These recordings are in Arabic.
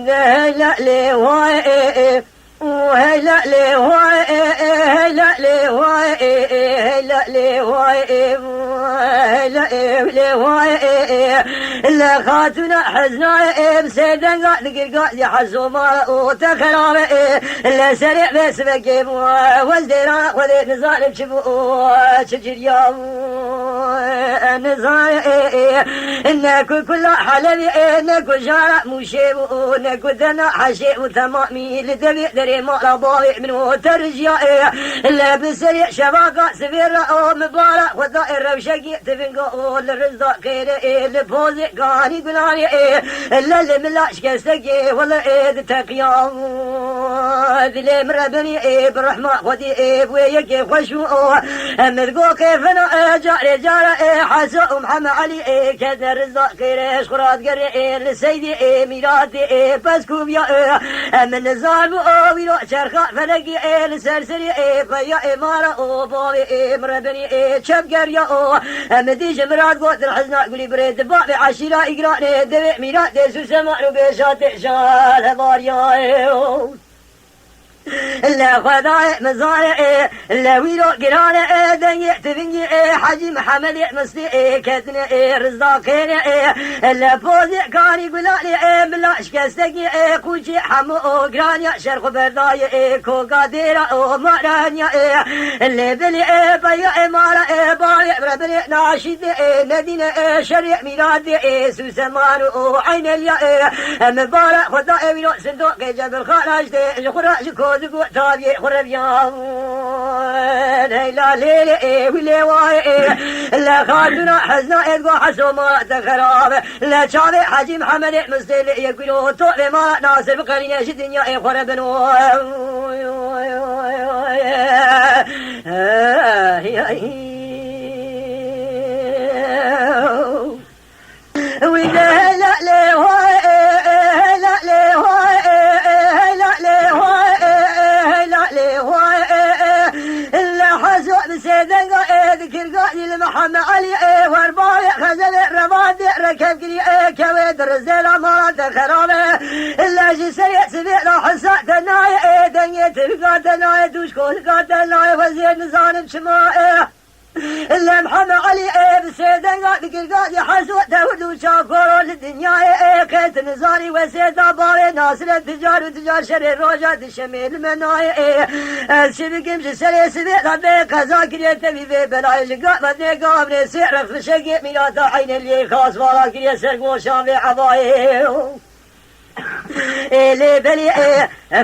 لا لي واي وهلا لي واي هلا لي واي لا لي واي لي واي لا خاتنا حزنا بسيدن قاعد قاعد حزوما وتخرام لا سريع بس بجيب وزدنا وذي نزال بشبو شجريا نزال إنك كل حلبي إنك جارة مشيب إنك دنا حشيب وثمامي لدبي دري ما رضاوي منه ترجع لا بسريع شباقة سفيرة مبارك وضائر وشقي تفنقو الرزق كير البوزي قاني قلاني لا اللي ملاش كستقي ولا إيد تقيام ذي مربني برحمة ودي بويك خوشو مذقو كيف أنا جاري جارة حسو محمد علي كذا رزق كير شخرات قري لسيدي ميراتي بسكو بيا من الظالم ويرو شرخة فلقي لسرسري فيا إمارة بابي مربني شب قريا مديش مراد قوت الحزناء قولي بريد بابي عشيرة إقراني دبي ميرات ديسو سمعنا بيشات شال باريا لا خداي مزارع لا ويرو قرانة دنيا تبني حجي محمد مصدي كتني رزاقين لا فوزي كان يقول لي بلاش كستقي كوشي حمو قرانيا شرخ برداي كو قادرة ومرانيا اللي بلي بيا إمارة بايع ربني ناشد مدينة شريع ميلادي سوسمان وعين اليا مبارك خداي ويرو صندوق جبل خراج خراج كوز تابي خربيان لا ليلي ولا واي لا خاتنا حزنا ادقو حسوما تخراب لا شافي حجي محمد مستيل يقولوا طول ما ناصر قرينه الدنيا خربن ولا لا لا واي لا لا واي لا لا بسيدن قاعد قاعد لمحمد علي واربايع خزل رماد ركب قري كويد رزيل ما خرابه الا شي سريع سبيع حسات ناي دنيا تلقى ناي دوش كل قاد ناي وزير نزان بشماء إلا محمد علي بسيدن قاعد قاعد يحسوا داود وشافور الدنيا كيت نزاري وسيدا باري ناصر التجار وتجار شري روجات الشميل مناي الشبك يمشي سري سبيع ربي قزا كريت بي بلاي لقاء مدني قابني سعر فشقي ميلاتا عين اللي خاص ولا كريت سرقو شامي عباي اللي بلي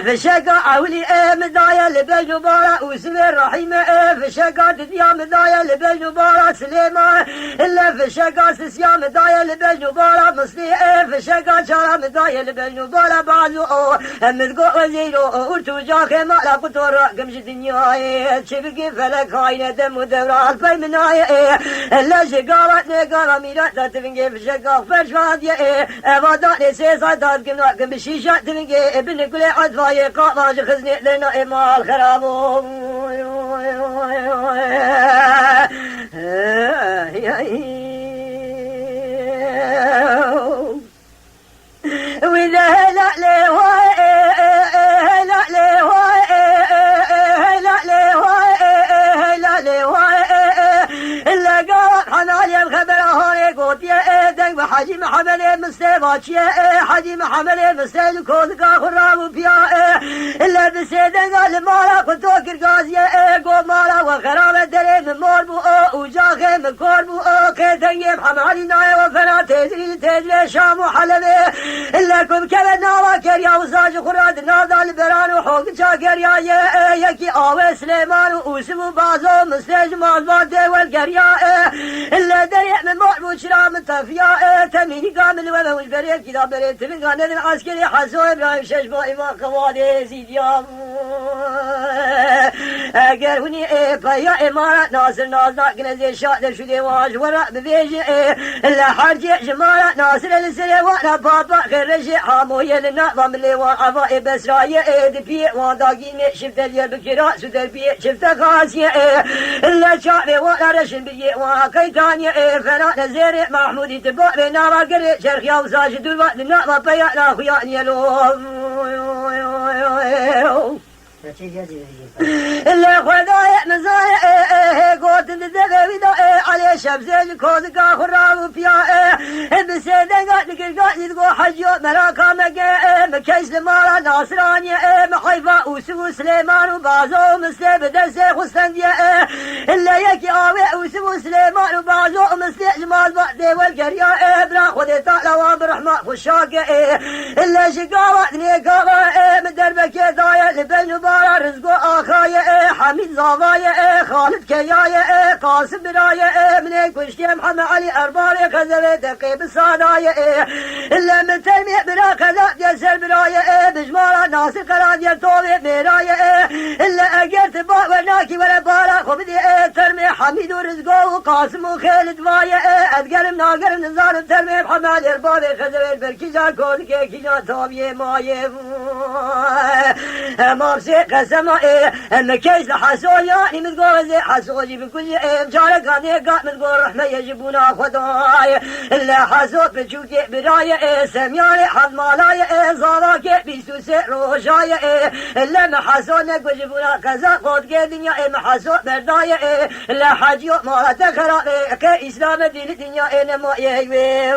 فشقا عولي مدايا لبجبارة وسمي الرحيم فشقا تديا مدايا لبجبارة سليمان إلا فشقا سسيا مدايا لبجبارة مصلي فشقا شارع مدايا لبجبارة بعضو مدقو وزيرو ورتو جاكي مالا قطور قمش دنياي شبكي فلك عين دم ودورة الفي مناي إلا شقارة نقارة ميراتا تفنجي فشقا فرشادي أباداني سيسا تاتكم ناكم بشيشة تفنجي ابن كل عدفاي قاطاج خزني لنا إما الخراب وإذا لا لي واي لا لي واي لا لي واي لا لي واي إلا قال حنالي الخبر هوني قوت يا دنگ حجي محمد مستباچي حجي محمد مستل كود کا خراب بيا إلا بسيدن قال مالا كنتو كرغازي قو مالا وخراب دري من موربو وجاخي من كوربو كدنگ محمد ناي وفنا تزري شام وحلبي إلا كم كبد ناوا كريا وزاج خراد نادا البران وحوق شاكريا يكي آوي سليمان وسمو بازو مستج مالباد والقريا إلا دريع من موربو شرام تفيا تميني قامل وموش بريد كده بريد تبين قاند العسكري حسو إبراهيم ششبا إما قوادي زيديا قالوني فيا إمارة ناصر ناصر كنزي شاطر شو دي واج ورا بفيجي إلا حرجي جمالة ناصر السري وانا بابا خير رجي حاموية للنظام اللي وعفا بس راية دبي وانداقيني شفت اللي بكرا سودر بي شفت خاسية إلا شعبي وانا رشن بي وكيتاني فنا نزيري محمودي تبع بينا وقري شرخيا وساجد الوقت النظام بيانا خياني لو اللي خدايا مزايا قوت الدغوي على شبزين كوزكا خراب فيا بسيدة قاتلك قاتل تقو حجو مراكا مكيس لمارا ناصراني محيفا وسو سليمان وبازو مسلي بدرسي خستندية اللي يكي آوي وسو سليمان وبازو مسلي جمال بعدي والقرية برا خدي طالوا برحمة خشاك اللي شقاوة نيكاوة مدربك دايا لبن رزقو آخايا حميد زاوايا خالد كيايا قاسم برايا مني كشتي محمد علي أرباري خزوي دقي بصادايا إلا من تلميح برا كذا جسر برايا بجمارة ناصر قراديا طوبي برايا إلا أجرت با وناكي ولا بارا خبدي ترمي حميد ورزقو وقاسم وخالد وايا أدقرم ناقرم نزار ترمي محمد أرباري خزوي بركيزا كودكي كينا طوبي مايا مارسي قسمه مكيس لحسول يعني متقول زي حسولي بكل جارك هذه قاعد متقول رحمة يجبونا خداي إلا حسول بتشوكي براية سمياني حظ مالاي زاراكي بيسوسي روشاي إلا محسول نقو جبونا كذا قد دنيا محسول برداية إلا حاجيو مالات خرابي كإسلام دين الدنيا إنما يهوي